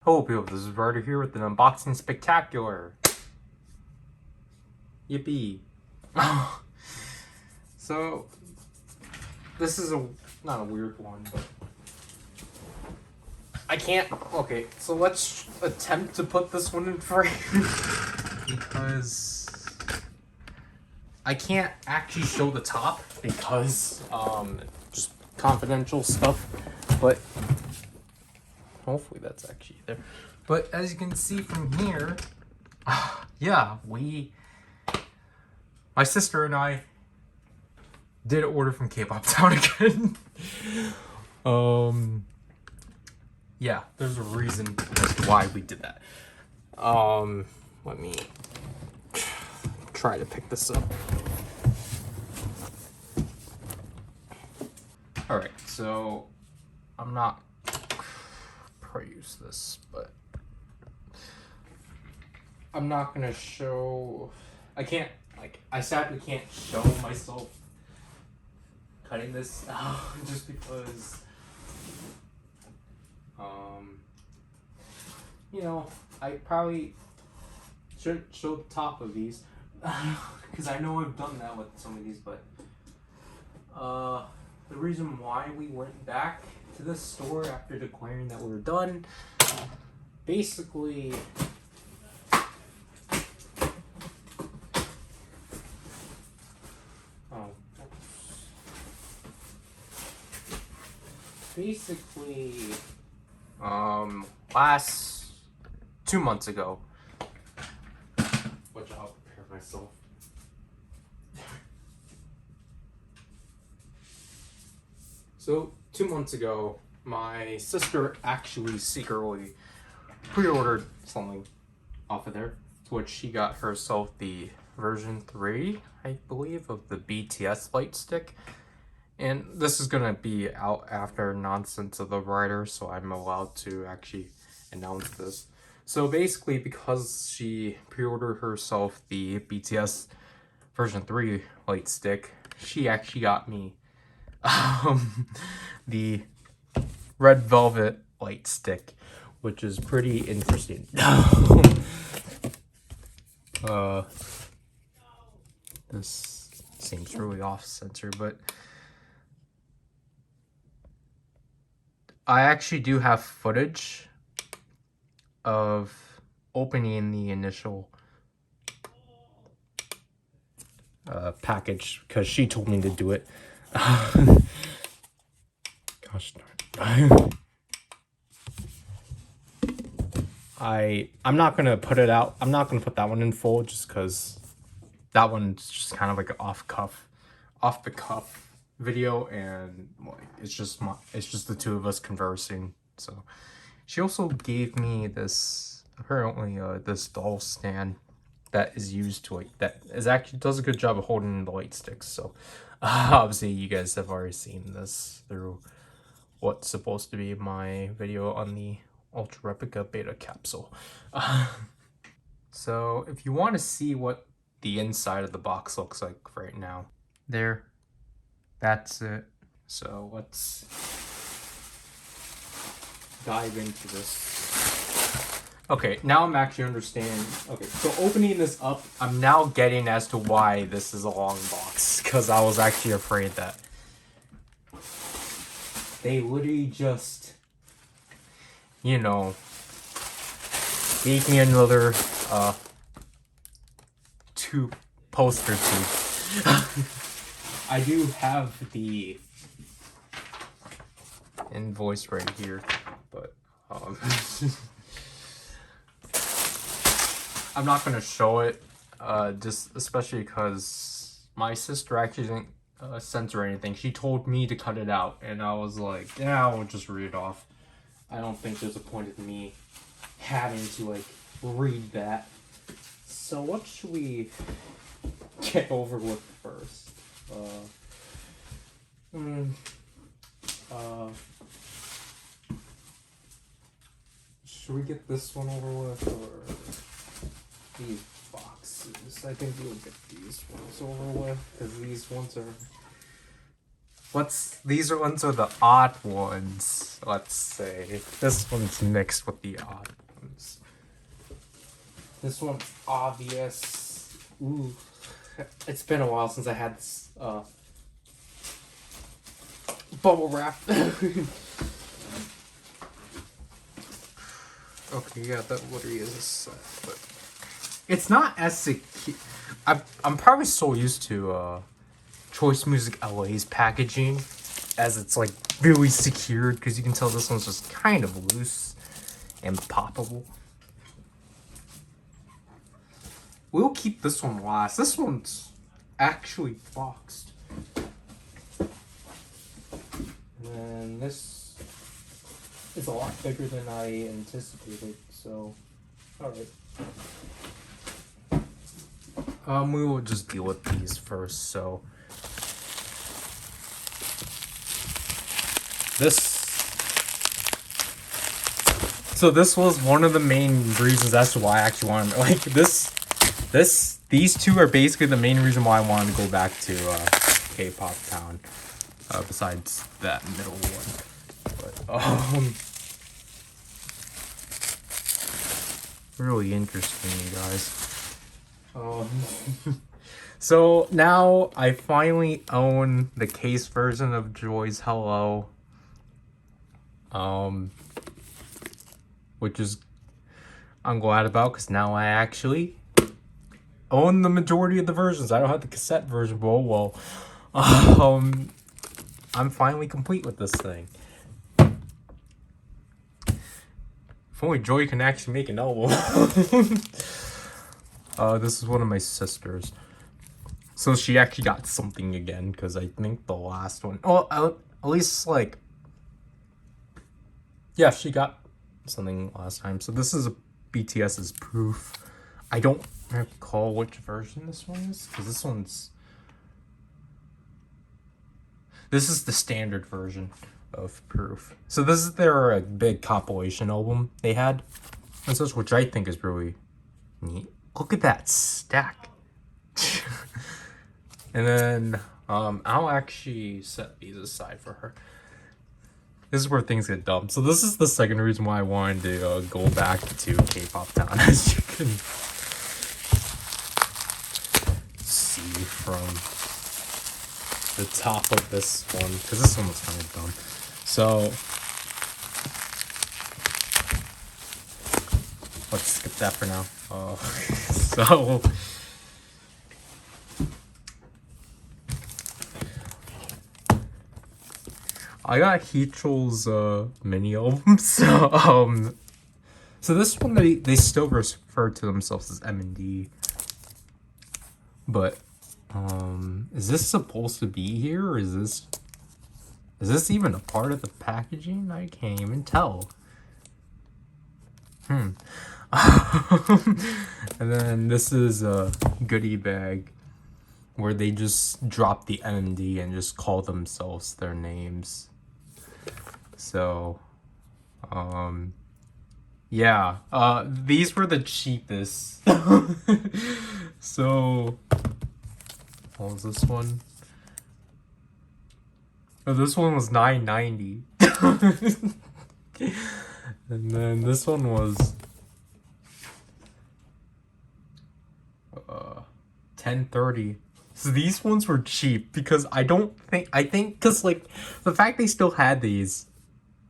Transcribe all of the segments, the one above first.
Hello people, this is Ryder here with an unboxing spectacular. Yippee. So, this is not a weird one, but I can't, okay, so let's attempt to put this one in frame because I can't actually show the top because, just confidential stuff, but hopefully that's actually there. But as you can see from here, yeah, my sister and I did order from K-pop Town again. Yeah, there's a reason as to why we did that. Let me try to pick this up. Alright, so I'm not use this, but I'm not gonna show. I can't, like, I sadly can't show myself cutting this out just because, you know, I probably shouldn't show the top of these because I know I've done that with some of these, but the reason why we went back to this store after declaring that we were done, basically, last 2 months ago, which I'll prepare myself. So 2 months ago, my sister actually secretly pre-ordered something off of there, to which she got herself the version 3, I believe, of the BTS light stick. And this is gonna be out after Nonsense of the Ryder, so I'm allowed to actually announce this. So basically, because she pre-ordered herself the BTS version 3 light stick, she actually got me the red velvet light stick, which is pretty interesting. This seems really off center, but I actually do have footage of opening the initial package because she told me to do it. Gosh darn. I'm not gonna put it out. I'm not gonna put that one in full just because that one's just kind of like an off the cuff video, and like it's just the two of us conversing. So she also gave me this, apparently this doll stand that is used to actually does a good job of holding the light sticks. So obviously you guys have already seen this through what's supposed to be my video on the Ultra Replica beta capsule. So if you want to see what the inside of the box looks like right now, that's it. So let's dive into this. Okay, now I'm actually understanding. Okay, so opening this up, I'm now getting as to why this is a long box, because I was actually afraid that they literally just, you know, gave me another poster tube. I do have the invoice right here, but I'm not gonna show it, just especially because my sister actually didn't censor anything. She told me to cut it out, and I was like, yeah, I'll just read it off. I don't think there's a point in me having to like read that. So what should we get over with first? Should we get this one over with, or these boxes? I think we'll get these ones over with, because these ones are these ones are the odd ones, let's say. This one's mixed with the odd ones. This one's obvious. Ooh. It's been a while since I had this bubble wrap. Okay, yeah, that literally is a set, but it's not as secure. I'm probably so used to Choice Music LA's packaging, as it's like really secured, because you can tell this one's just kind of loose and poppable. We'll keep this one last. This one's actually boxed. And this is a lot bigger than I anticipated, so alright. We will just deal with these first, so this was one of the main reasons as to why I actually wanted, like, these two are basically the main reason why I wanted to go back to K-Pop Town, besides that middle one. But really interesting, you guys. So now I finally own the case version of Joy's Hello, which is I'm glad about, because now I actually own the majority of the versions. I don't have the cassette version, but oh well. I'm finally complete with this thing. If only Joy can actually make an album. This is one of my sisters. So she actually got something again, because I think the last one... Oh, at least, like... Yeah, she got something last time. So this is BTS's Proof. I don't recall which version this one is, because this one's... This is the standard version of Proof. So this is their big compilation album they had, and such, which I think is really neat. Look at that stack. And then I'll actually set these aside for her. This is where things get dumb. So this is the second reason why I wanted to go back to K-Pop Town, as you can see from the top of this one, because this one was kind of dumb. So let's skip that for now. So I got Heechel's mini albums. So this one they still refer to themselves as M&D, but is this supposed to be here, or is this even a part of the packaging? I can't even tell. And then this is a goodie bag where they just drop the M&D and just call themselves their names. So yeah, these were the cheapest. So what was this one? Oh, this one was $9.90. And then this one was $10.30. So these ones were cheap, because I think because like the fact they still had these,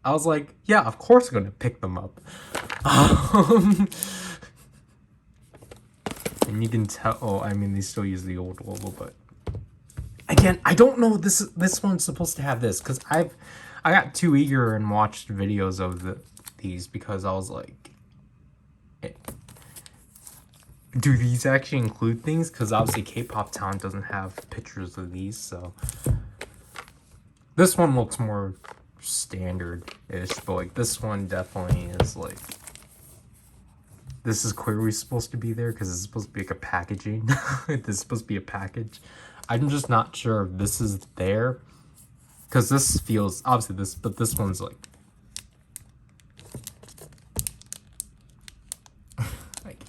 I was like, yeah, of course I'm gonna pick them up. And you can tell, oh, I mean, they still use the old logo, but again, I don't know this one's supposed to have this, because I got too eager and watched videos of these, because I was like, do these actually include things? Because obviously K-Pop Town doesn't have pictures of these, so this one looks more standard-ish, but like this one definitely is like, this is clearly supposed to be there, because it's supposed to be like a packaging. This is supposed to be a package. I'm just not sure if this is there, because this feels, obviously this, but this one's like,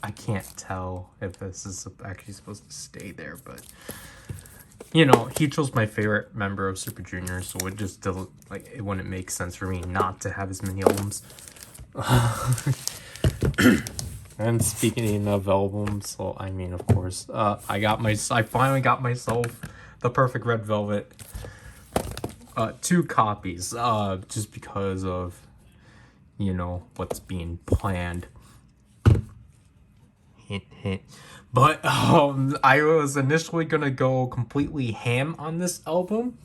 I can't tell if this is actually supposed to stay there, but you know, he chose my favorite member of Super Junior, so it just doesn't, like, it wouldn't make sense for me not to have as many albums. And speaking of albums, so I mean, of course, I finally got myself the perfect Red Velvet. 2 copies, just because of, you know, what's being planned. Hint, hint. But I was initially gonna go completely ham on this album,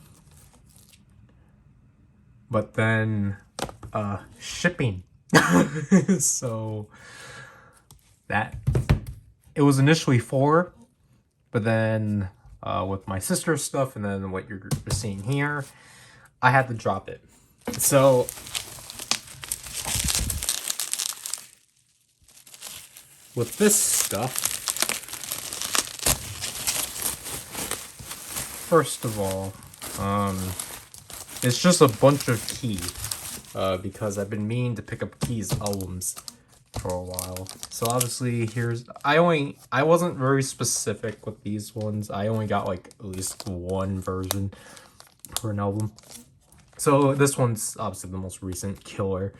but then shipping. So that it was initially 4, but then with my sister's stuff and then what you're seeing here, I had to drop it. So with this stuff, first of all, it's just a bunch of keys, because I've been meaning to pick up Keys albums for a while. So obviously I wasn't very specific with these ones. I only got like at least 1 version for an album. So this one's obviously the most recent, Killer.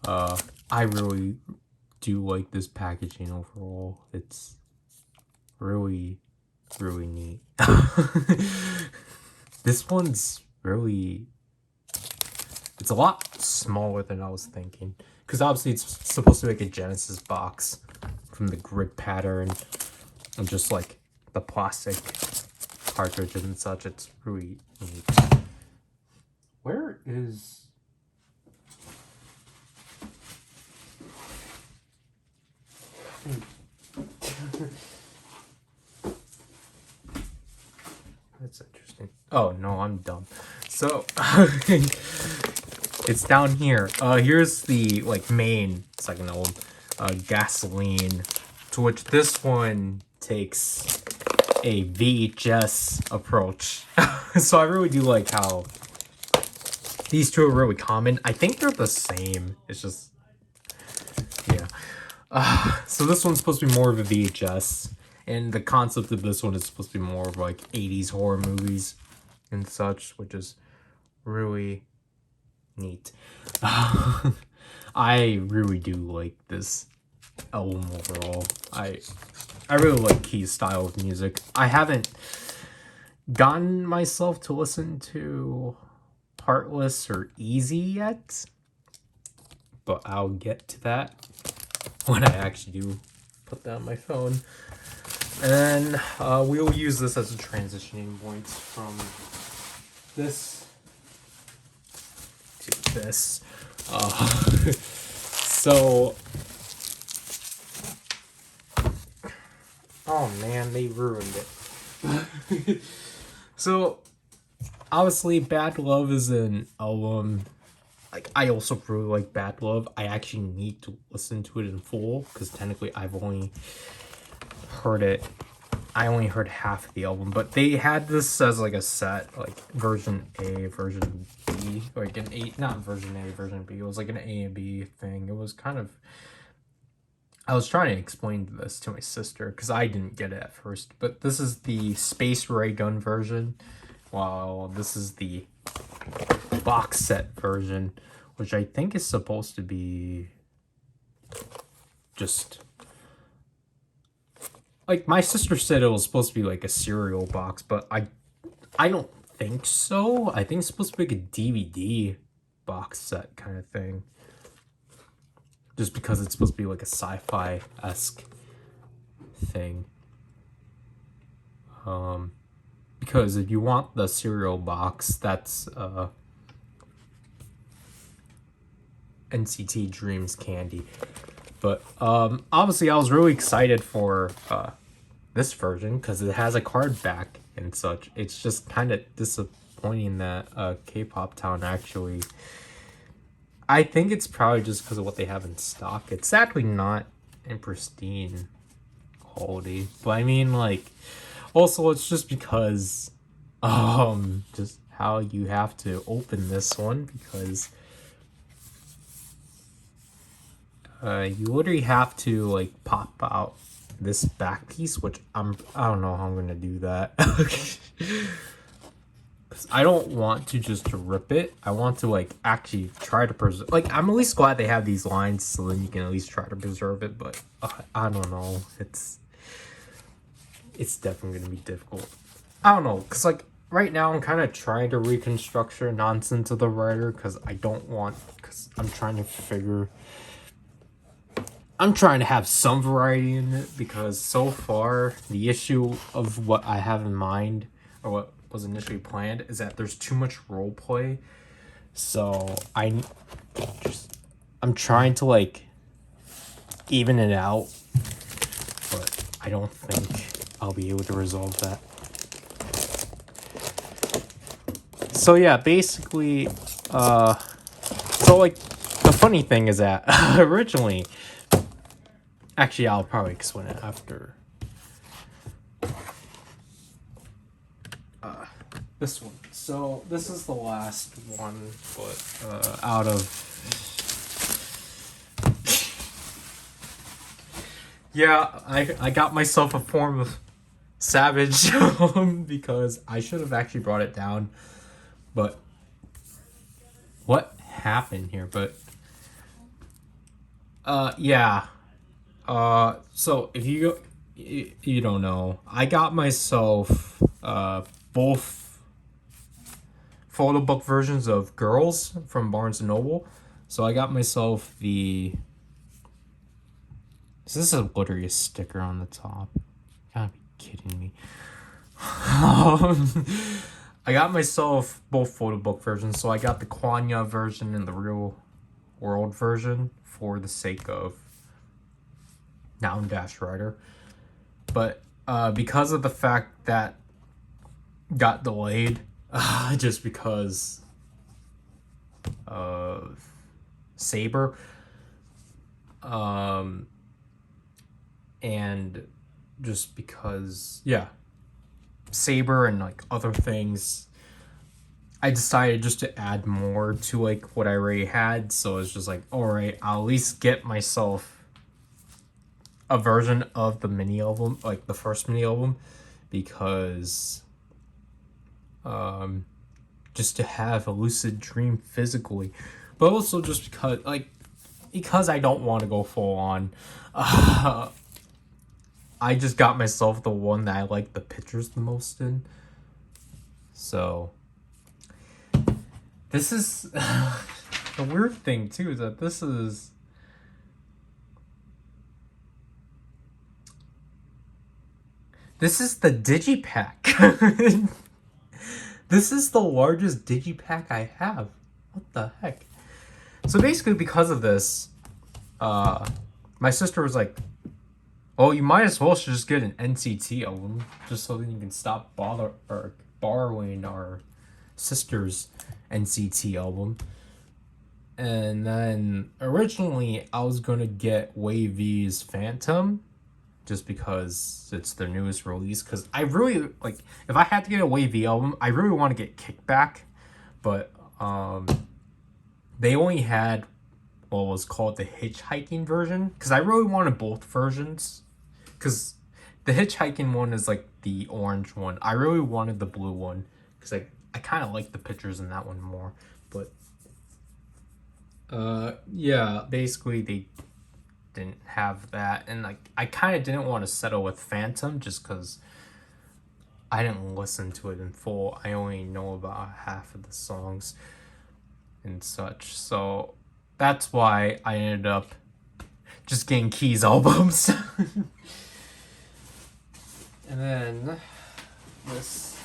I really do like this packaging overall. It's really, really neat. This one's really, it's a lot smaller than I was thinking. Because obviously it's supposed to be like a Genesis box from the grid pattern and just like the plastic cartridges and such. It's really neat. Where is... That's interesting. Oh no, I'm dumb. So it's down here. Here's the like main second album, Gasoline, to which this one takes a VHS approach. So I really do like how these two are really common. I think they're the same. It's just, yeah. So this one's supposed to be more of a VHS, and the concept of this one is supposed to be more of like 80s horror movies and such, which is really neat. I really do like this album overall. I really like Key's style of music. I haven't gotten myself to listen to Heartless or Easy yet, but I'll get to that when I actually do put that on my phone. And then we'll use this as a transitioning point from this to this. So, oh man, they ruined it. So, obviously, Bad Love is an album. Like, I also really like Bad Love. I actually need to listen to it in full because technically I've only heard it. I only heard half of the album, but they had this as like a set, like version A, version B, like an A, not version A, version B. It was like an A and B thing. It was kind of, I was trying to explain this to my sister because I didn't get it at first, but this is the Space Ray Gun version, while this is the box set version, which I think is supposed to be just like, my sister said it was supposed to be like a cereal box, but I don't think so. I think it's supposed to be like a DVD box set kind of thing, just because it's supposed to be like a sci-fi-esque thing. Because if you want the cereal box, that's NCT Dreams Candy. But obviously I was really excited for this version because it has a card back and such. It's just kind of disappointing that K-Pop Town actually... I think it's probably just because of what they have in stock. It's actually not in pristine quality. But I mean, like, also it's just because just how you have to open this one, because you literally have to like pop out this back piece, which I don't know how I'm gonna do that. I don't want to just rip it. I want to like actually try to preserve. Like, I'm at least glad they have these lines, so then you can at least try to preserve it. But I don't know. It's definitely gonna be difficult. I don't know, cause like right now I'm kind of trying to reconstruct the nonsense of the Ryder, cause I don't want. Cause I'm trying to figure. I'm trying to have some variety in it, because so far the issue of what I have in mind, or what was initially planned, is that there's too much role play. So I'm trying to like even it out, but I don't think I'll be able to resolve that. So yeah, basically, so like the funny thing is that originally, actually I'll probably explain it after this one. So this is the last one, but out of yeah, I got myself a form of savage because I should have actually brought it down, but what happened here? But yeah, so if you don't know, I got myself both photo book versions of Girls from Barnes & Noble. So I got myself the... So this is literally a sticker on the top. You gotta be kidding me. I got myself both photo book versions. So I got the Kwanya version and the real world version for the sake of Noun Dash Ryder. But because of the fact that got delayed, just because of Saber, and just because, yeah, Saber and like other things, I decided just to add more to like what I already had. So it's just like, all right, I'll at least get myself a version of the mini album, like the first mini album, because just to have a lucid dream physically, but also just because I don't want to go full on. I just got myself the one that I like the pictures the most in. So this is the weird thing too, is that this is the digipack. This is the largest digipack I have. What the heck? So basically, because of this, my sister was like, "Oh, you might as well just get an NCT album, just so that you can stop borrowing our sister's NCT album." And then originally, I was gonna get Wavy's Phantom, just because it's their newest release. Because I really like, if I had to get a Wavy album, I really want to get Kickback, but they only had what was called the hitchhiking version, because I really wanted both versions, because the hitchhiking one is like the orange one. I really wanted the blue one because I kind of like the pictures in that one more. But yeah, basically they didn't have that, and like I kind of didn't want to settle with Phantom just because I didn't listen to it in full. I only know about half of the songs and such, so that's why I ended up just getting Keys albums. And then this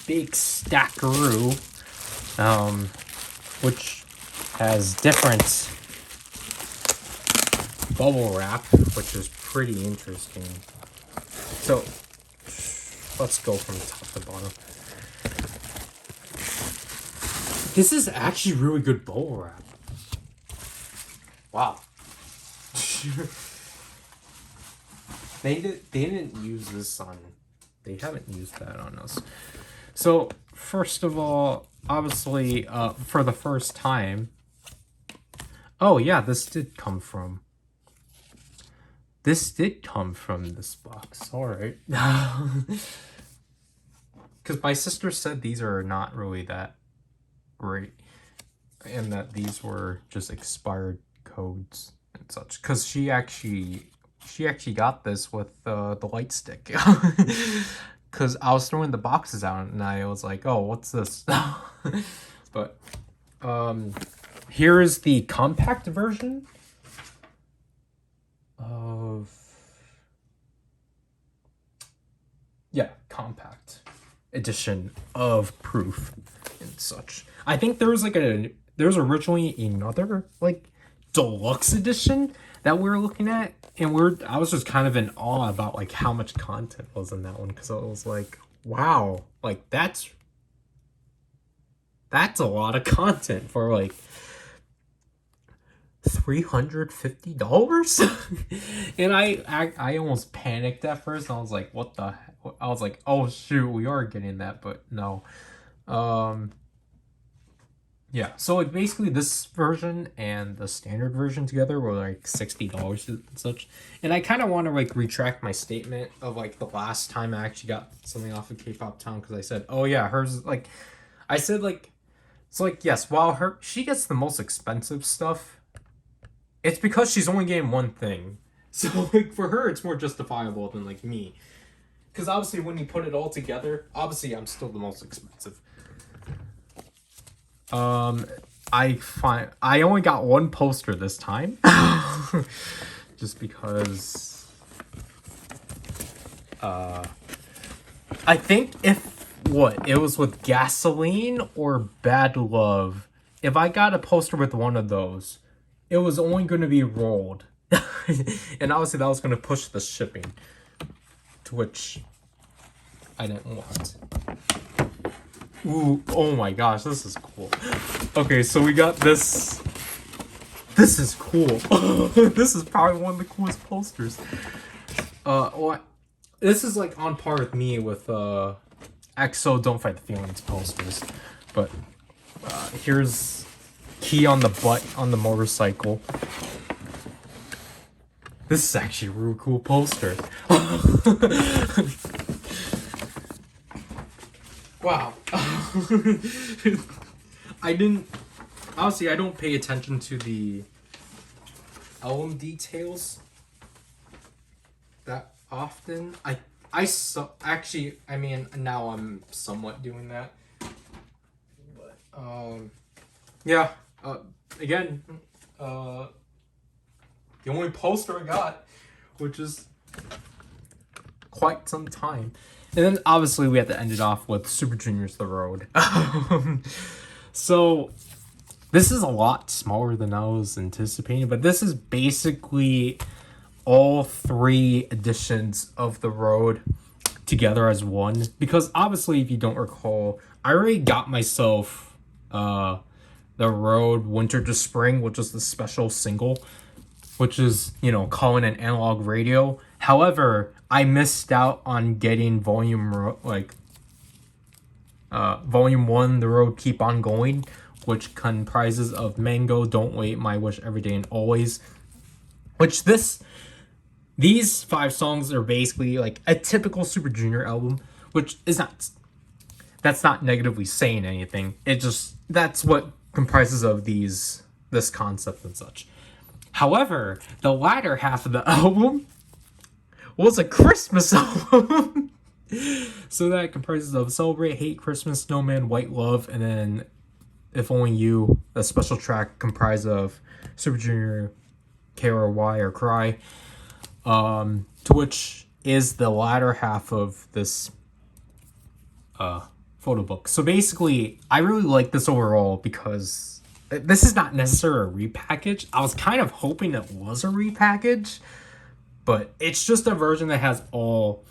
big stackaroo, which has different bubble wrap, which is pretty interesting. So let's go from top to bottom. This is actually really good bubble wrap. Wow. They didn't use this on... They haven't used that on us. So, first of all, obviously, for the first time... Oh, yeah, this did come from This did come from this box. All right. Because my sister said these are not really that great, and that these were just expired codes and such. Because she actually got this with the light stick. Because I was throwing the boxes out and I was like, oh, what's this? But here is the compact version of, yeah, compact edition of Proof and such. I think there was originally another like deluxe edition that we were looking at, and I was just kind of in awe about like how much content was in that one, because I was like, wow, like that's a lot of content for like $350. And I almost panicked at first. I was like, what the heck? I was like, oh shoot, we are getting that, but no. Yeah, so like basically this version and the standard version together were like $60 and such. And I kind of want to like retract my statement of like the last time I actually got something off of K-Pop Town, because I said, oh yeah, hers, like I said, like, so like, yes, while she gets the most expensive stuff, it's because she's only getting one thing. So like for her it's more justifiable than like me. Because obviously when you put it all together, obviously I'm still the most expensive. I only got one poster this time. Just because I think if it was with Gasoline or Bad Love, if I got a poster with one of those, it was only going to be rolled. And obviously that was going to push the shipping, to which I didn't want. Ooh, oh my gosh, this is cool. Okay, so we got this. This is cool. This is probably one of the coolest posters. This is like on par with me with EXO Don't Fight the Feelings posters. But here's Key on the butt on the motorcycle. This is actually a real cool poster. Wow. I don't pay attention to the album details that often. I mean, now I'm somewhat doing that. But yeah, again, the only poster I got, which is quite some time. And then obviously we have to end it off with Super Junior's The Road. So this is a lot smaller than I was anticipating, but this is basically all 3 editions of The Road together as one. Because obviously, if you don't recall, I already got myself The Road Winter to Spring, which is the special single, which is, calling an analog radio. However, I missed out on getting volume 1, The Road Keep On Going, which comprises of Mango, Don't Wait, My Wish, Every Day and Always. Which these 5 songs are basically like a typical Super Junior album, which is that's not negatively saying anything. That's what comprises of this concept and such. However, the latter half of the album was a Christmas album. So that comprises of Celebrate, Hate, Christmas, Snowman, White Love, and then If Only You, a special track comprised of Super Junior, KRY or Cry, to which is the latter half of this photo book. So basically, I really like this overall because this is not necessarily a repackage. I was kind of hoping it was a repackage, but it's just a version that has all.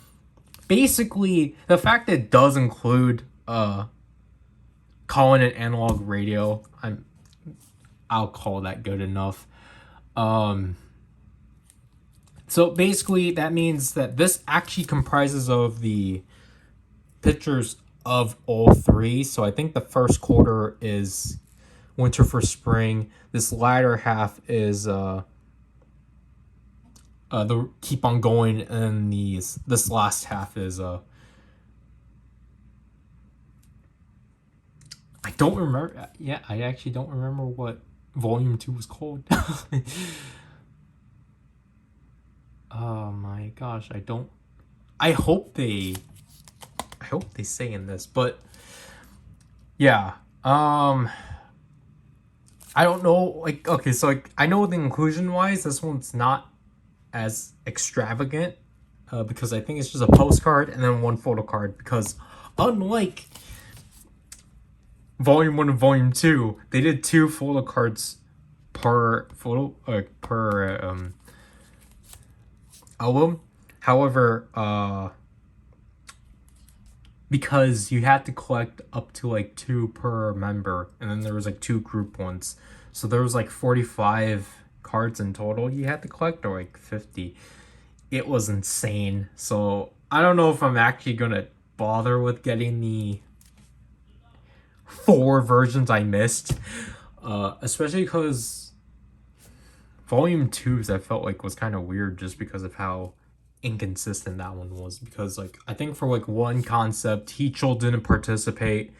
Basically, the fact that it does include calling an analog radio, I'll call that good enough. So basically, that means that this actually comprises of the pictures of all 3. So I think the first quarter is Winter for Spring. This latter half is the keep on going, and this last half is I don't remember. Yeah, I actually don't remember what volume 2 was called. Oh my gosh, I don't. I hope they say in this, but yeah. I don't know. Like, okay, so like I know the inclusion wise, this one's not as extravagant, because I think it's just a postcard and then one photo card. Because unlike Volume 1 and Volume 2, they did 2 photo cards per photo, per album. However, because you had to collect up to like 2 per member, and then there was like 2 group ones, so there was like 45 cards in total you had to collect, or like 50. It was insane. So I don't know if I'm actually gonna bother with getting the 4 versions I missed, especially because Volume 2's I felt like was kind of weird just because of how inconsistent that one was. Because like I think for like one concept, Heechul didn't participate,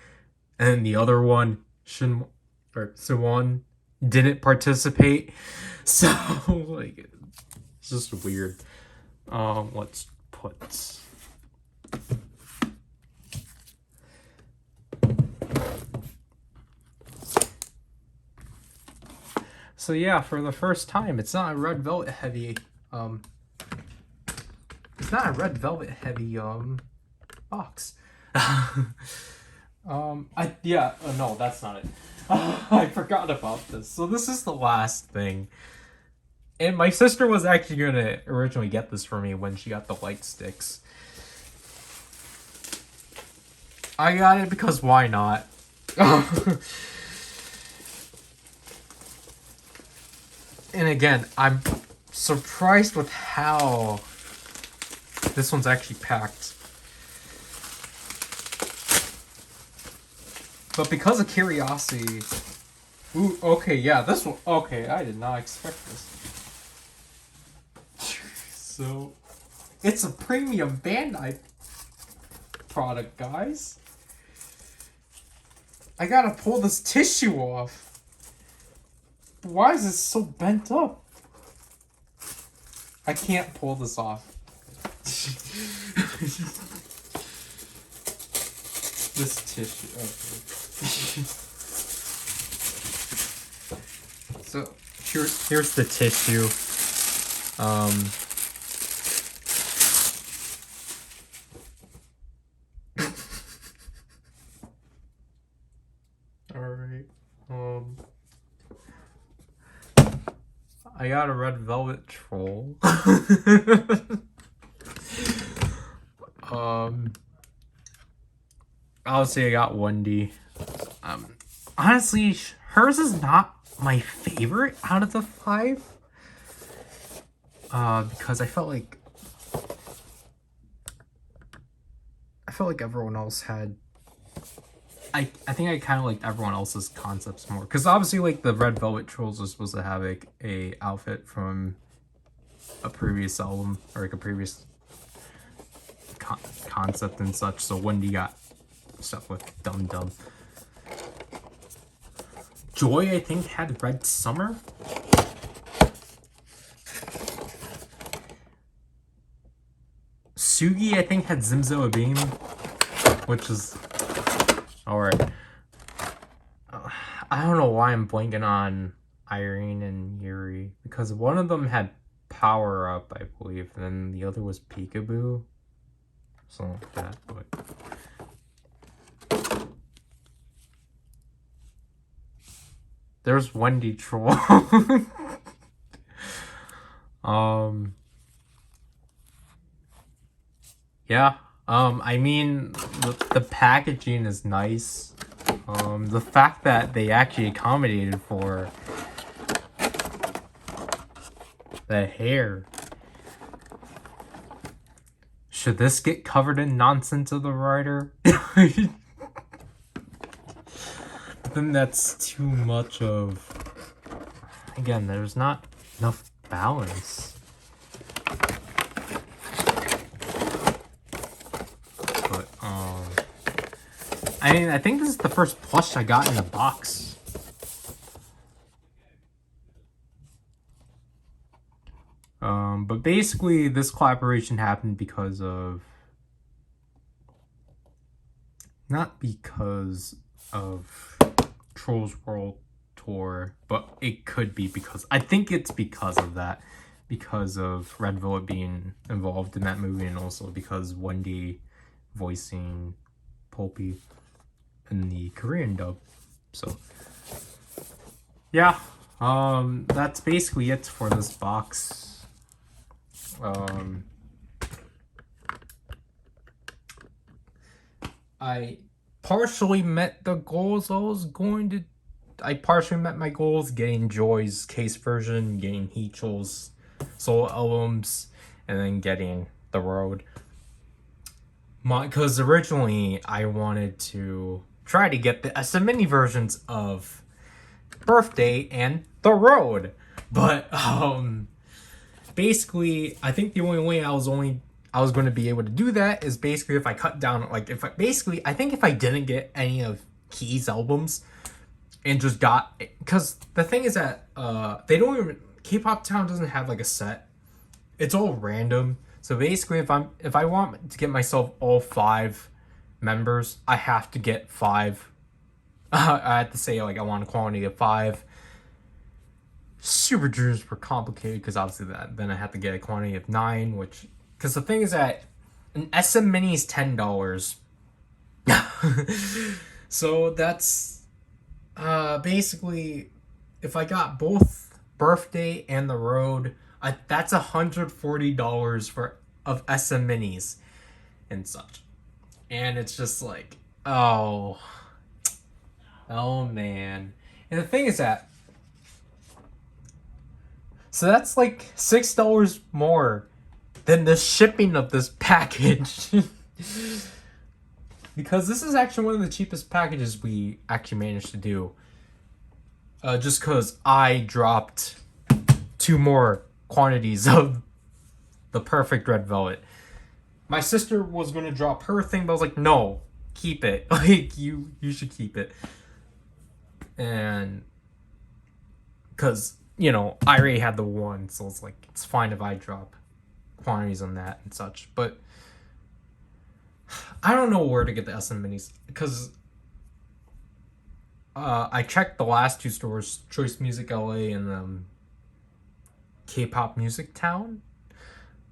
and then the other one, Suwon didn't participate. So like it's just weird. Let's put. So yeah, for the first time, it's not a red velvet heavy. It's not a red velvet heavy box. No, that's not it. I forgot about this. So this is the last thing. And my sister was actually gonna originally get this for me when she got the light sticks. I got it because why not? And again, I'm surprised with how this one's actually packed. But because of curiosity... Ooh, okay, yeah, this one... Okay, I did not expect this. So, it's a premium Bandai product, guys. I gotta pull this tissue off. Why is this so bent up? I can't pull this off. This tissue. Okay. So here's the tissue. All right. I got a red velvet troll. Obviously I got Wendy. Honestly, hers is not my favorite out of the 5. Because I felt like everyone else had... I think I kind of liked everyone else's concepts more. Because obviously, like, the Red Velvet Trolls are supposed to have, like, a outfit from a previous album. Or, like, a previous concept and such. So Wendy got stuff with Dum Dum. Joy, I think, had Red Summer. Sugi, I think, had Zimzo Abeam. Which is... Alright. I don't know why I'm blanking on Irene and Yuri. Because one of them had Power Up, I believe. And then the other was Peekaboo. Something like that. But there's Wendy Troll. Yeah. I mean, the packaging is nice. The fact that they actually accommodated for the hair. Should this get covered in nonsense of the Ryder? But then that's too much of... Again, there's not enough balance. But I mean, I think this is the first plush I got in a box. But basically, this collaboration happened because of, not because of Trolls World Tour, but it could be because, I think it's because of that, because of Red Velvet being involved in that movie, and also because Wendy voicing Pulpy in the Korean dub. So yeah, that's basically it for this box. I partially met the goals I partially met my goals, getting Joy's case version, getting Heechel's solo albums, and then getting The Road. Because originally I wanted to try to get the SM-mini versions of Birthday and The Road. But basically, I think the only way I was going to be able to do that is basically if I cut down, like, I think if I didn't get any of Key's albums and just got, because the thing is that they don't even, K-Pop Town doesn't have like a set. It's all random. So basically, if I want to get myself all 5 members, I have to get 5. I have to say, like, I want a quantity of 5. Super Juniors were complicated because obviously then I have to get a quantity of 9, which, because the thing is that an SM Mini is $10. So that's basically, if I got both Birthday and The Road, that's $140 of SM Minis and such. And it's just like, oh man. And the thing is that, so that's like $6 more than the shipping of this package. Because this is actually one of the cheapest packages we actually managed to do. Just because I dropped 2 more quantities of the perfect Red Velvet. My sister was going to drop her thing, but I was like, no, keep it. Like, you should keep it. And because, you know, I already had the one, so it's like, it's fine if I drop quantities on that and such. But I don't know where to get the SM Minis, because I checked the last 2 stores, Choice Music LA and K-Pop Music Town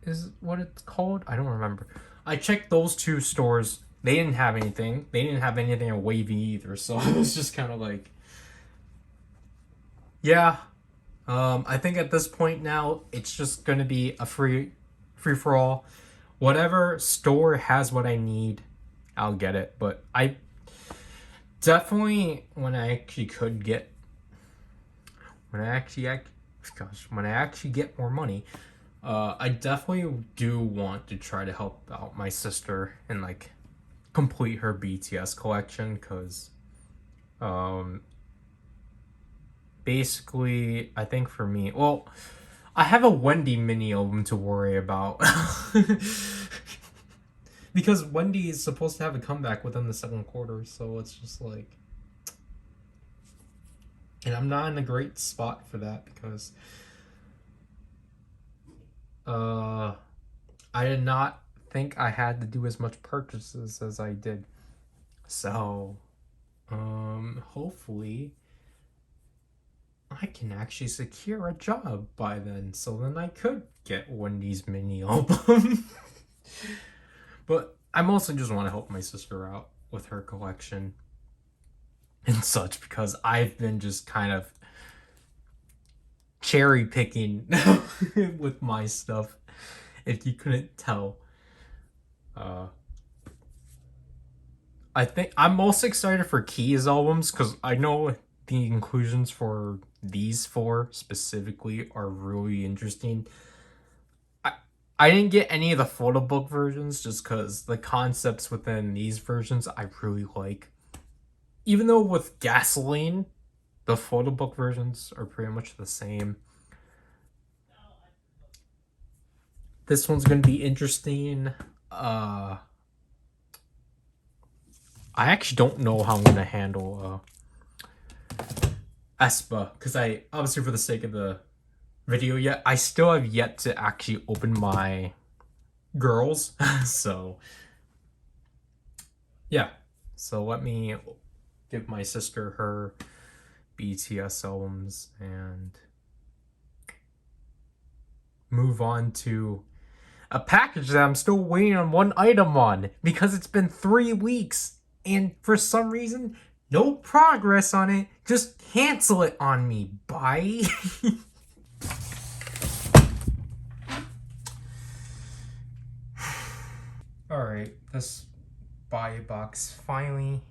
is what it's called. I don't remember. I checked those 2 stores. They didn't have anything. They didn't have anything at Wavy either. So it was just kind of like, yeah. I think at this point now, it's just going to be a free for all. Whatever store has what I need, I'll get it. But I definitely, when I actually get more money, I definitely do want to try to help out my sister and like complete her BTS collection, because basically, I think for me, well, I have a Wendy mini album to worry about. Because Wendy is supposed to have a comeback within the 2nd quarter, so it's just like, and I'm not in a great spot for that because I did not think I had to do as much purchases as I did. So hopefully I can actually secure a job by then, so then I could get Wendy's mini album. But I mostly just want to help my sister out with her collection and such, because I've been just kind of cherry picking with my stuff, if you couldn't tell. I think I'm most excited for Key's albums, because I know the inclusions for these 4 specifically are really interesting. I didn't get any of the photo book versions just because the concepts within these versions I really like. Even though with Gasoline, the photo book versions are pretty much the same. This one's gonna be interesting. I actually don't know how I'm gonna handle Espa, because I obviously, for the sake of the video, yet I still have yet to actually open my girls. So yeah, so let me give my sister her BTS albums and move on to a package that I'm still waiting on one item on, because it's been 3 weeks and for some reason no progress on it. Just cancel it on me. Bye. Alright, this buy box finally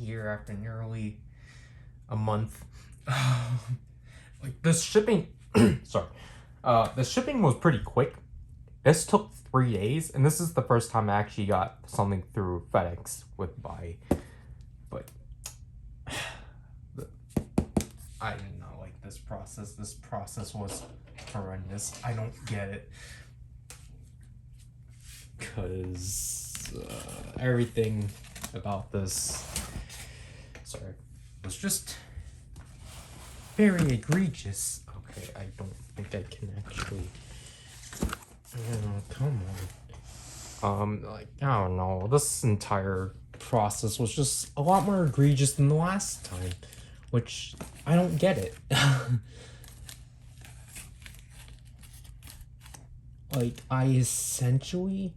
here after nearly a month. Like, the shipping sorry. The shipping was pretty quick. This took 3 days, and this is the first time I actually got something through FedEx with buy. But I did not like this process. This process was horrendous. I don't get it. Because everything about this, sorry, was just very egregious. Okay, I don't think I can actually. Come on. Like, I don't know. This entire process was just a lot more egregious than the last time, which I don't get it. Like, I essentially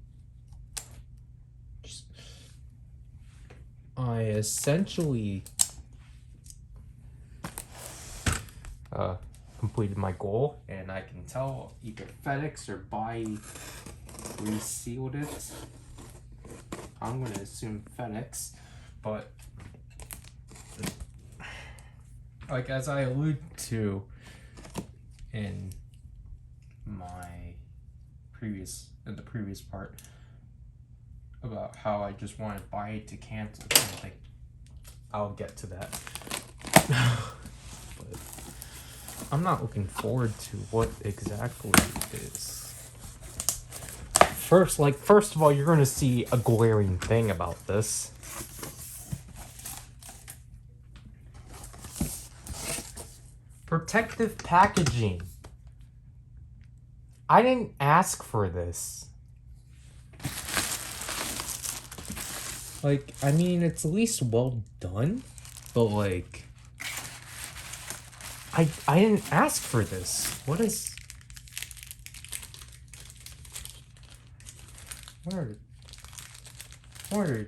completed my goal, and I can tell either FedEx or buy resealed it. I'm gonna assume FedEx, but like, as I alluded to in the previous part about how I just wanted buy to cancel something, I'll get to that. But I'm not looking forward to what exactly it is. First of all, you're going to see a glaring thing about this. Protective packaging. I didn't ask for this. Like, I mean, it's at least well done, but like, I didn't ask for this. What are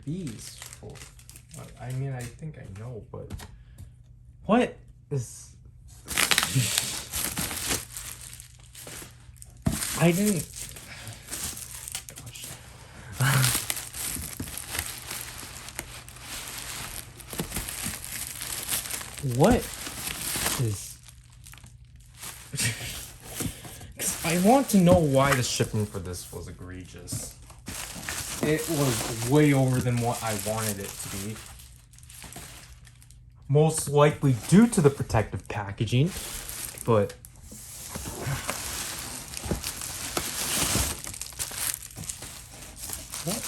these for? I mean, I think I know, but what is? I didn't. Gosh. What is? Because I want to know why the shipping for this was egregious. It was way over than what I wanted it to be. Most likely due to the protective packaging, but what?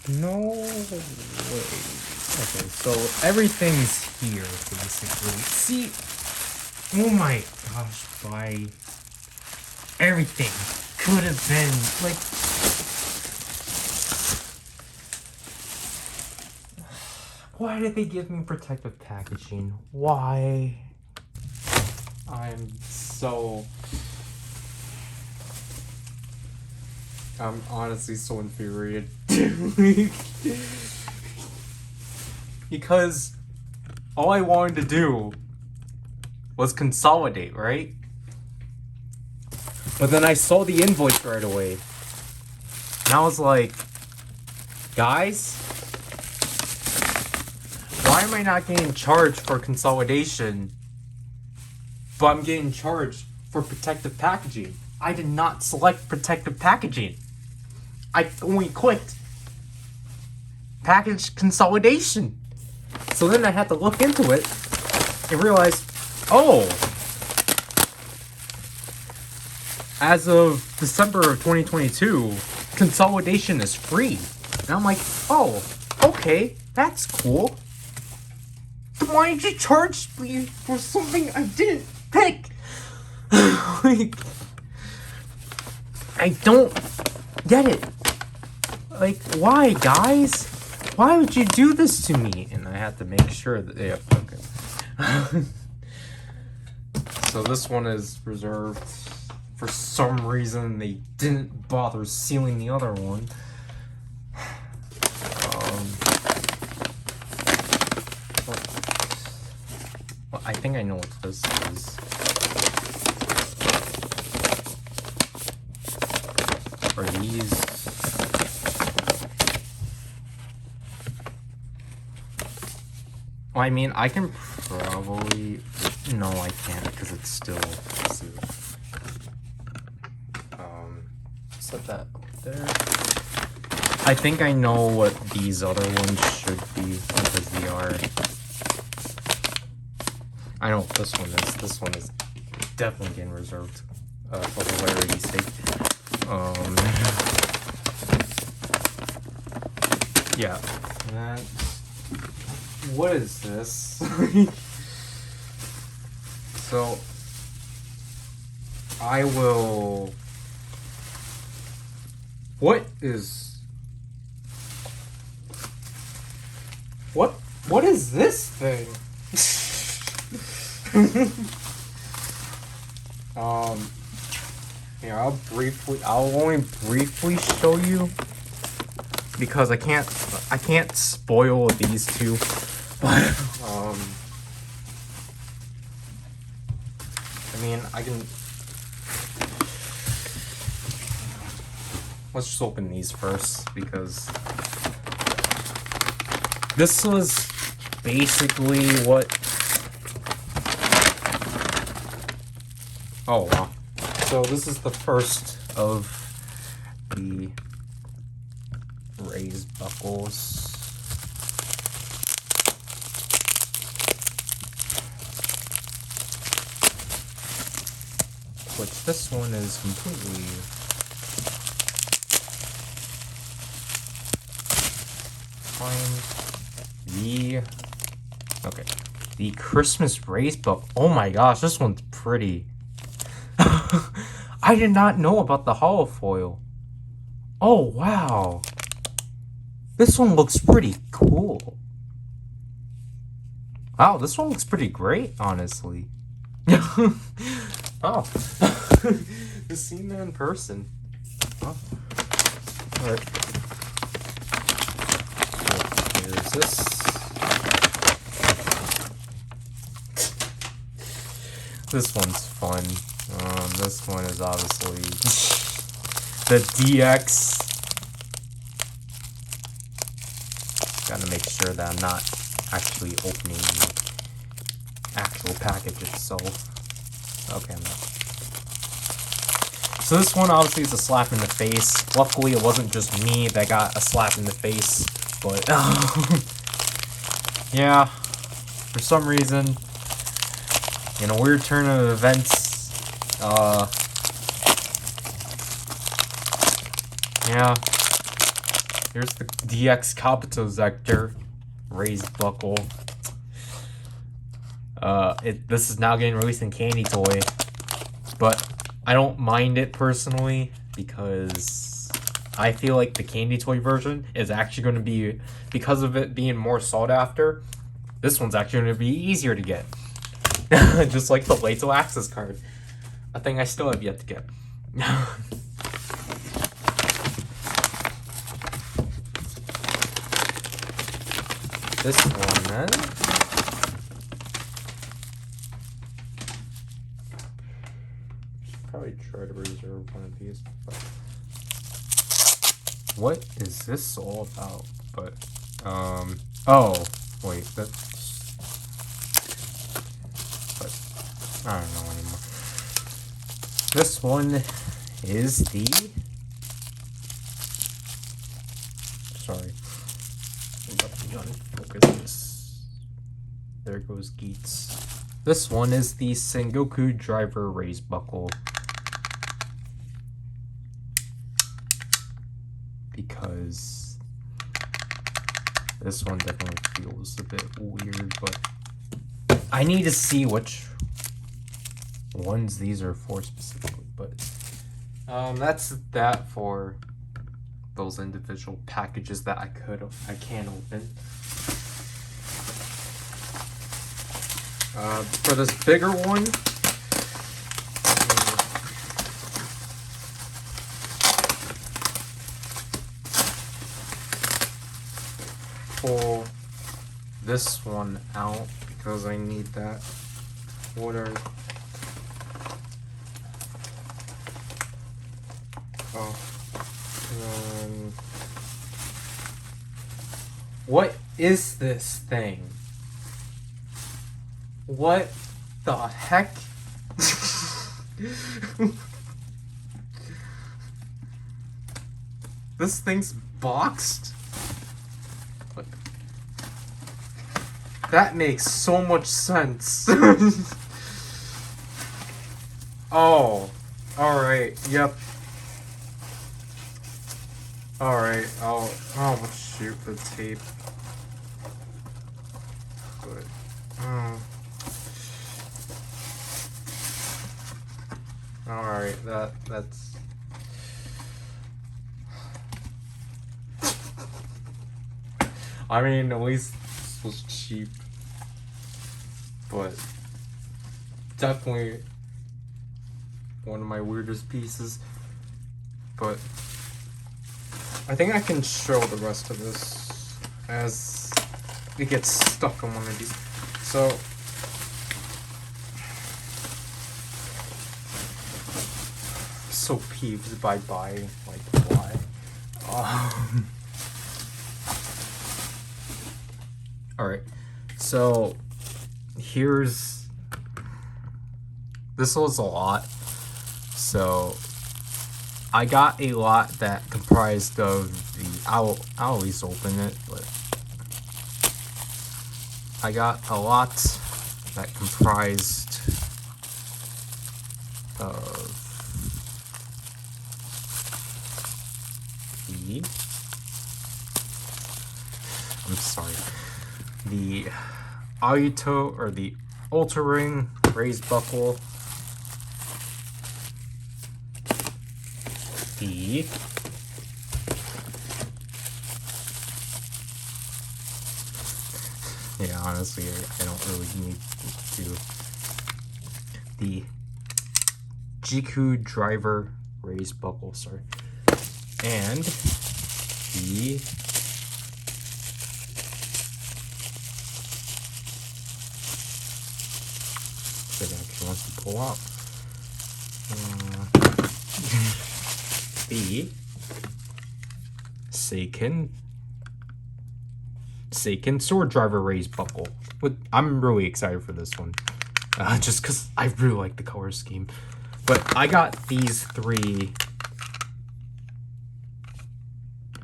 No way. Okay, so everything's here basically. See, oh my gosh, by everything could have been like. Why did they give me protective packaging? Why? I'm honestly so infuriated. Because all I wanted to do was consolidate, right? But then I saw the invoice right away. And I was like, guys, why am I not getting charged for consolidation, but I'm getting charged for protective packaging? I did not select protective packaging. I only clicked package consolidation. So then I had to look into it and realize, oh, as of December of 2022, consolidation is free. And I'm like, oh, okay, that's cool. Then why did you charge me for something I didn't pick? Like, I don't get it. Like, why, guys? Why would you do this to me? And I had to make sure that they... Okay. So this one is reserved. For some reason, they didn't bother sealing the other one. Well, I think I know what this is. Are these... Well, I mean, I can probably... No, I can't, because it's still sealed. Set that up there. I think I know what these other ones should be, because they are... I know what this one is. This one is definitely getting reserved for hilarity's sake. Yeah. That... What is this? So... I will... What is this thing? Yeah, I'll only briefly show you because I can't spoil these two. But I mean, I can. Let's just open these first, because this was basically what... Oh, wow. So this is the first of the raised buckles. Which this one is completely... the Christmas raised book. Oh my gosh, this one's pretty. I did not know about the hollow foil. Oh wow, this one looks pretty cool. Wow, this one looks pretty great, honestly. Oh, just seen that in person. Oh. All right. Here's this. This one's fun. This one is obviously the DX. Gotta make sure that I'm not actually opening the actual package itself. Okay, I'm not. So this one obviously is a slap in the face. Luckily, it wasn't just me that got a slap in the face, but yeah, for some reason, in a weird turn of events, yeah, here's the DX Capitozector raised buckle. This is now getting released in Candy Toy, but I don't mind it personally because I feel like the Candy Toy version is actually going to be, because of it being more sought after, this one's actually going to be easier to get. Just like the Lato Access card, a thing I still have yet to get. This one then. Probably try to reserve one of these. But what is this all about? But oh wait, that's. But I don't know anymore. This one is the. Sorry. Focus this. there goes Geets. This one is the Sengoku Driver Raise Buckle. Because this one definitely feels a bit weird, but I need to see which ones these are for specifically. But that's that for those individual packages that I can open. For this bigger one, pull this one out because I need that. What is this thing? What the heck? This thing's boxed? That makes so much sense. Oh, alright, yep. Alright, I'll shoot the tape. But, alright, that's... I mean, at least this was cheap. But, definitely one of my weirdest pieces. But, I think I can show the rest of this as it gets stuck on one of these. So, so peeved by buying, like, why? Alright, so this was a lot. So I got a lot that comprised of the, I'll always open it, but I got a lot that comprised of the Aito, or the Ultra Ring Raised Buckle, yeah, honestly, I don't really need to. The Jiku Driver Raised Buckle, sorry, and the that actually wants to pull out. The Seiken Sword Driver Raised Buckle. I'm really excited for this one, just because I really like the color scheme. But I got these three.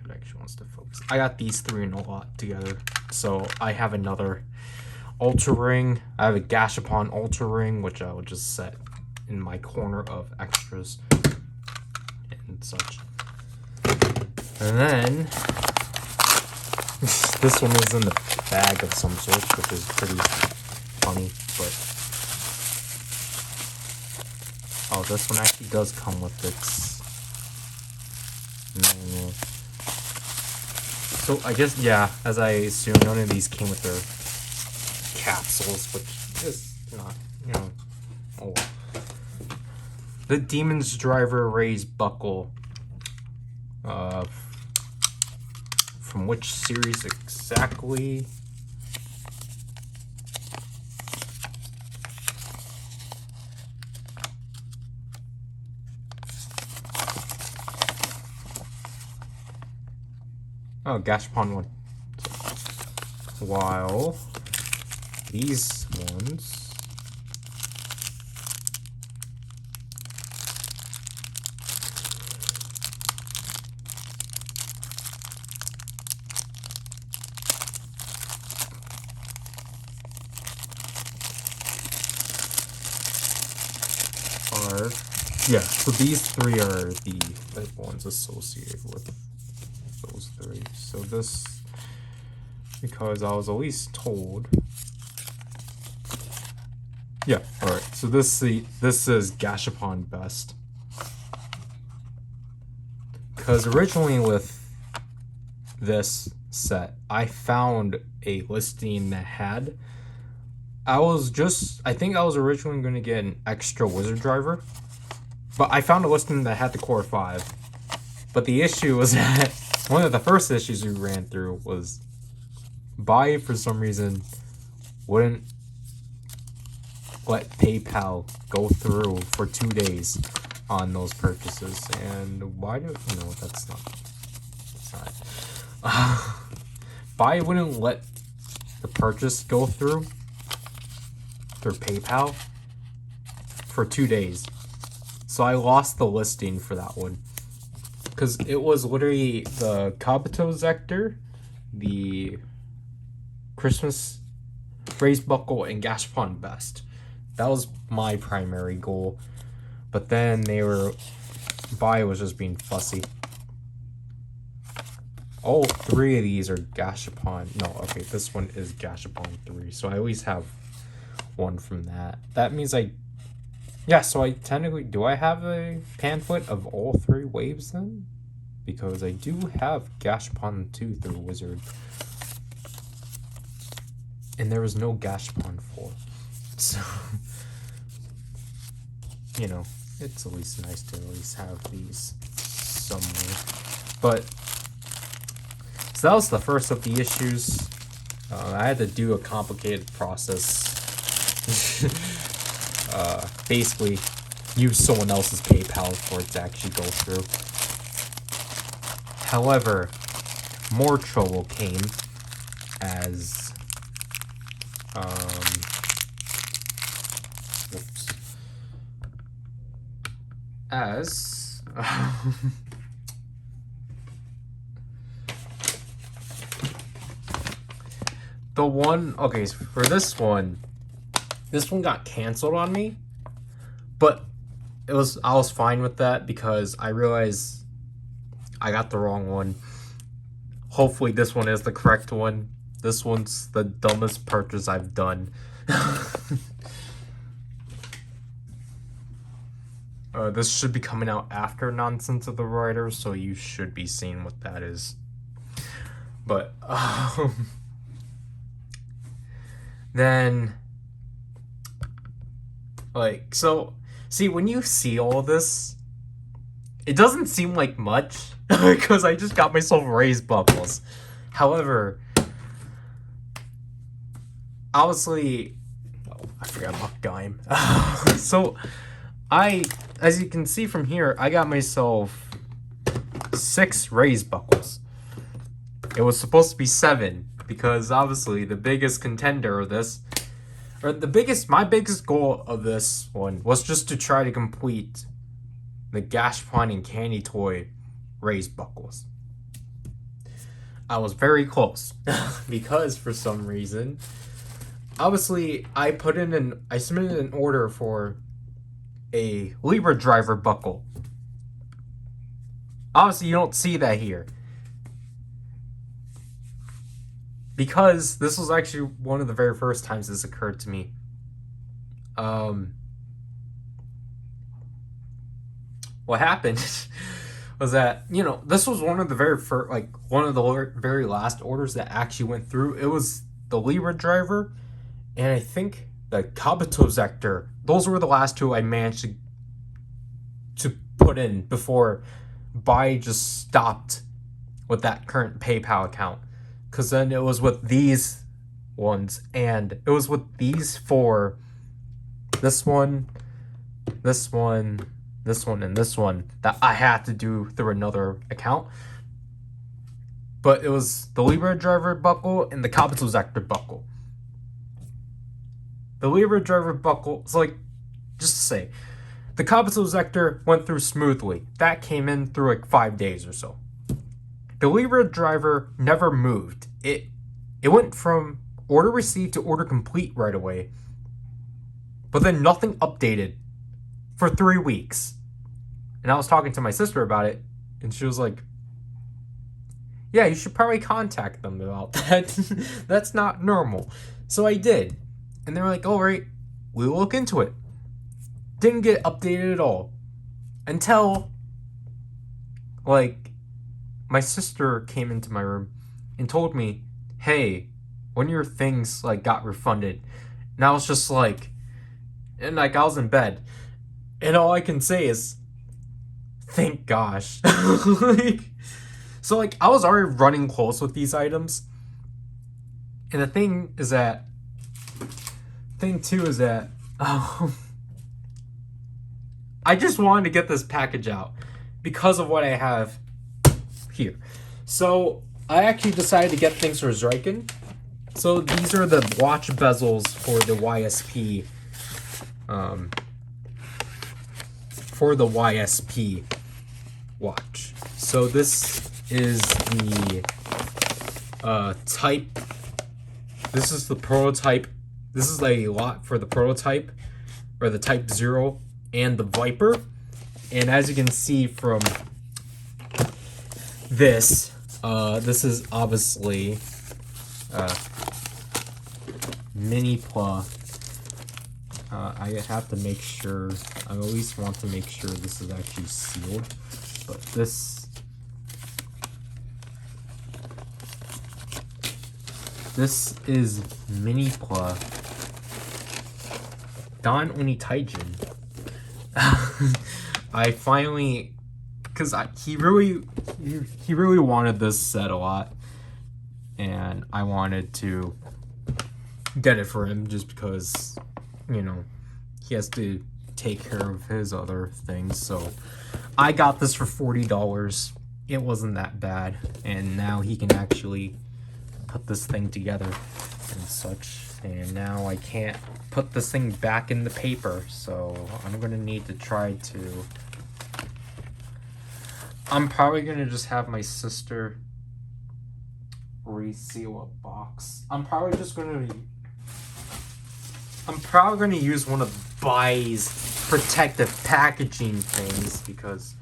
It actually wants to focus. I got these three in a lot together. So I have another Ultra Ring. I have a Gashapon Ultra Ring, which I will just set in my corner of extras and such. And then this one is in the bag of some sort, which is pretty funny. But oh, this one actually does come with its manual. So I guess, yeah, as I assume, none of these came with their capsules, which is not, oh well. The Demon's Driver Raised Buckle. From which series exactly? Oh, Gashapon one. While these ones, are, yeah, so these three are the ones associated with those three. So this, because I was at least told, yeah, alright, so this is Gashapon Best. Because originally with this set, I found a listing that had, I think I was originally going to get an extra wizard driver, but I found a listing that had the core 5. But the issue was that one of the first issues we ran through was Bai, for some reason, wouldn't let PayPal go through for 2 days on those purchases. And why do, no, that's not. Bai wouldn't let the purchase go through PayPal for 2 days. So I lost the listing for that one. Because it was literally the Kabuto Zector, the Christmas Raised Buckle, and Gashapon Best. That was my primary goal. But then Bai was just being fussy. All 3 of these are Gashapon. No, okay, this one is Gashapon 3. So I at least have one from that. That means yeah, so I technically, do I have a pamphlet of all 3 waves then? Because I do have Gashapon 2 through Wizard. And there was no Gashapon 4. So, you know, it's at least nice to at least have these somewhere. But, so that was the first of the issues. I had to do a complicated process. Basically, use someone else's PayPal for it to actually go through. However, more trouble came as the one, okay, so for this one got canceled on me, but I was fine with that because I realized I got the wrong one. Hopefully this one is the correct one. This one's the dumbest purchase I've done. This should be coming out after Nonsense of the Ryder, so you should be seeing what that is. But then, like, so see, when you see all of this, it doesn't seem like much because I just got myself raised buckles. However, obviously, I forgot about Dime. So as you can see from here, I got myself 6 raised buckles. It was supposed to be 7 because obviously the biggest contender of this, or my biggest goal of this one was just to try to complete the Gashapon and Candy Toy raised buckles. I was very close because for some reason, obviously I submitted an order for a Libra driver buckle. Obviously you don't see that here because this was actually one of the very first times this occurred to me. What happened was that, you know, this was one of the very first, like, one of the very last orders that actually went through. It was the Libra driver, and I think the Kabuto Zector. Those were the last 2 I managed to put in before Bai just stopped with that current PayPal account. Because then it was with these ones, and it was with these 4, this one, this one, this one, and this one, that I had to do through another account. But it was the Libra driver buckle and the Kabuto Zector buckle. The Libra driver buckle, it's like, just to say, the Kabuto Zector went through smoothly. That came in through like 5 days or so. The Libra driver never moved. It went from order received to order complete right away. But then nothing updated for 3 weeks. And I was talking to my sister about it, and she was like, yeah, you should probably contact them about that. That's not normal. So I did. And they were like, all right, we'll look into it. Didn't get updated at all. Until, like, my sister came into my room and told me, hey, one of your things, like, got refunded. And I was just like, and like, I was in bed. And all I can say is, thank gosh. Like, so, like, I was already running close with these items. And the thing is that, I just wanted to get this package out because of what I have here. So, I actually decided to get things for Zrykin. So, these are the watch bezels for the YSP. Watch. So, this is the type. This is the prototype. This is a lot for the prototype, or the Type 0 and the Viper. And as you can see from this, this is obviously mini pla. I have to make sure, I at least want to make sure this is actually sealed. But this is mini pla. Don Oni Taijin. I finally, because he really wanted this set a lot, and I wanted to get it for him just because, you know, he has to take care of his other things. So I got this for $40. It wasn't that bad, and now he can actually put this thing together and such. And now I can't put this thing back in the paper, so I'm gonna need to try to. I'm probably gonna just have my sister reseal a box. I'm probably gonna use one of Bai's protective packaging things, because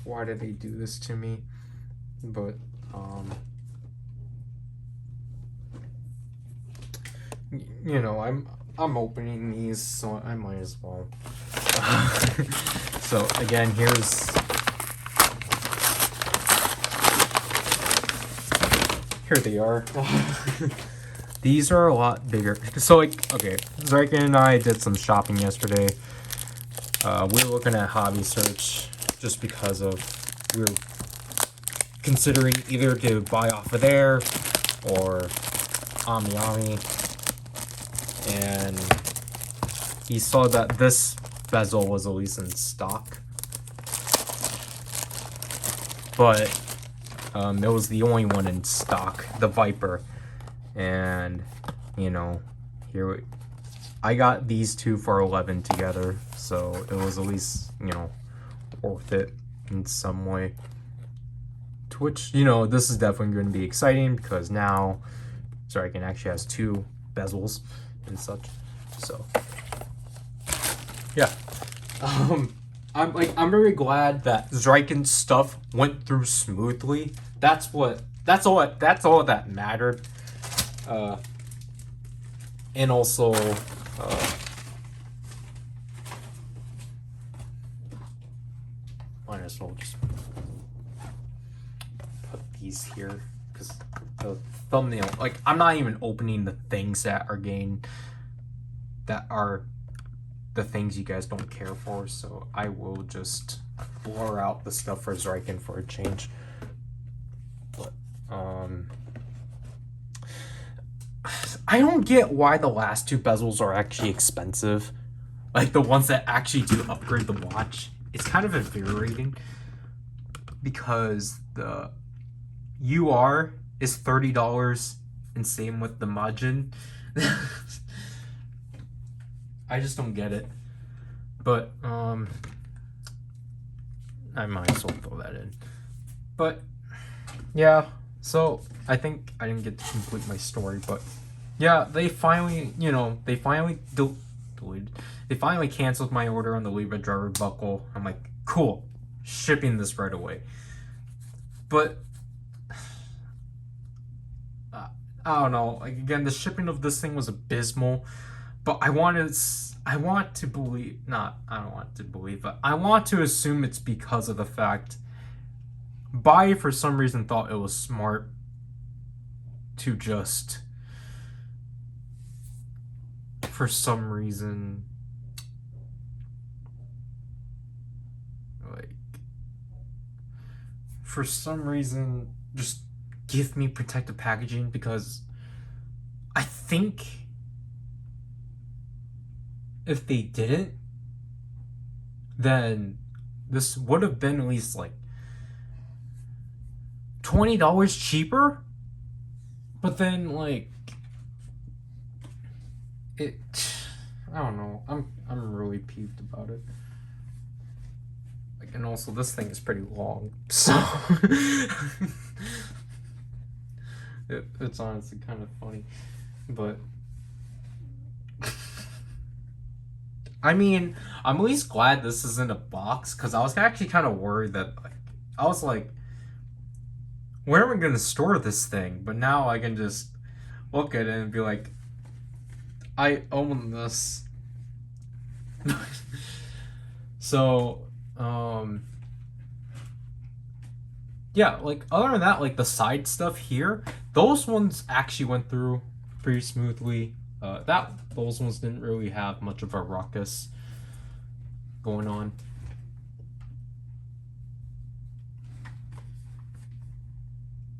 why did they do this to me? But you know, I'm opening these, so I might as well. So again, here they are. These are a lot bigger. So, like, okay, Zrykin and I did some shopping yesterday. We were looking at Hobby Search just because of we were considering either to buy off of there or Ami. And he saw that this bezel was at least in stock, but it was the only one in stock, the Viper. And you know, here I got these two for $11 together, so it was at least, you know, worth it in some way. To which, you know, this is definitely going to be exciting because now Zrykin actually has two bezels and such. So yeah, I'm very glad that Zrykin's stuff went through smoothly. That's all that mattered. And also might as well just put these here, because the thumbnail, like, I'm not even opening the things that are the things you guys don't care for, so I will just blur out the stuff for Zrykin for a change. But I don't get why the last two bezels are actually expensive, like the ones that actually do upgrade the watch. It's kind of infuriating because the UR is $30, and same with the Majin. I just don't get it. But I might as well throw that in. But yeah, so I think I didn't get to complete my story, but yeah, they finally deleted. They finally canceled my order on the Libra driver buckle. I'm like, cool, shipping this right away. But I don't know. Like, again, the shipping of this thing was abysmal. But I want to believe, not, I don't want to believe, but I want to assume it's because of the fact Bai for some reason thought it was smart to just, for some reason, just give me protective packaging, because I think if they didn't, then this would have been at least like $20 cheaper. But then, like, it, I don't know. I'm really peeved about it. Like, and also this thing is pretty long, so it's honestly kind of funny, but I mean, I'm at least glad this is in a box, because I was actually kind of worried that, like, I was like, where am I going to store this thing? But now I can just look at it and be like, I own this. So, yeah, like, other than that, like, the side stuff here, those ones actually went through pretty smoothly. Those ones didn't really have much of a ruckus going on.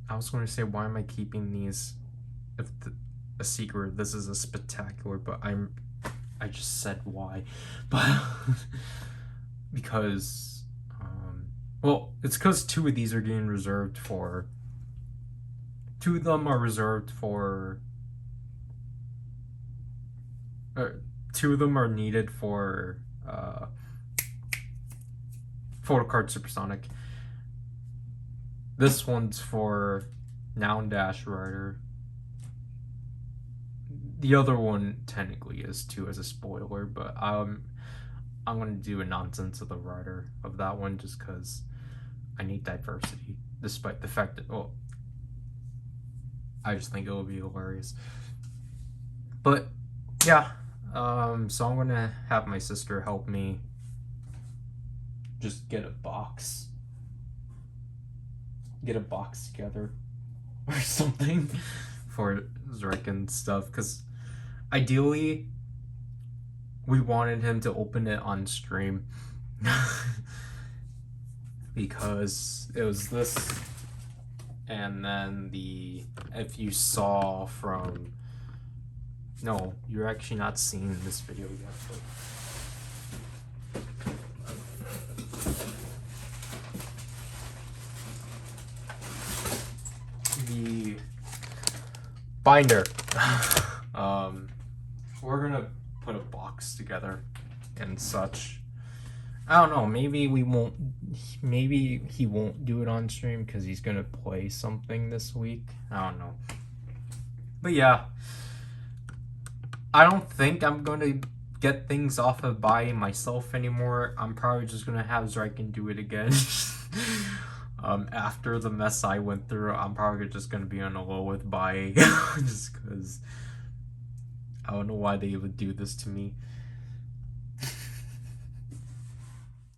I was going to say, why am I keeping these a secret? This is a spectacular, but I just said why. But because, well, it's because two of these are getting reserved for, two of them are needed for Photocard Supersonic. This one's for Noun Dash Ryder. The other one technically is too, as a spoiler, but I'm gonna do a nonsense of the Ryder of that one just because I need diversity, despite the fact that, well, I just think it will be hilarious. But yeah, so I'm gonna have my sister help me just get a box together or something for Zrek and stuff, because ideally we wanted him to open it on stream because it was this, and then if you saw from, no, you're actually not seeing this video yet, but the binder. We're gonna put a box together and such. I don't know, maybe he won't do it on stream because he's gonna play something this week. I don't know. But yeah, I don't think I'm gonna get things off of by myself anymore. I'm probably just gonna have Zryken do it again. After the mess I went through, I'm probably just gonna be on a low with Bai just because I don't know why they would do this to me.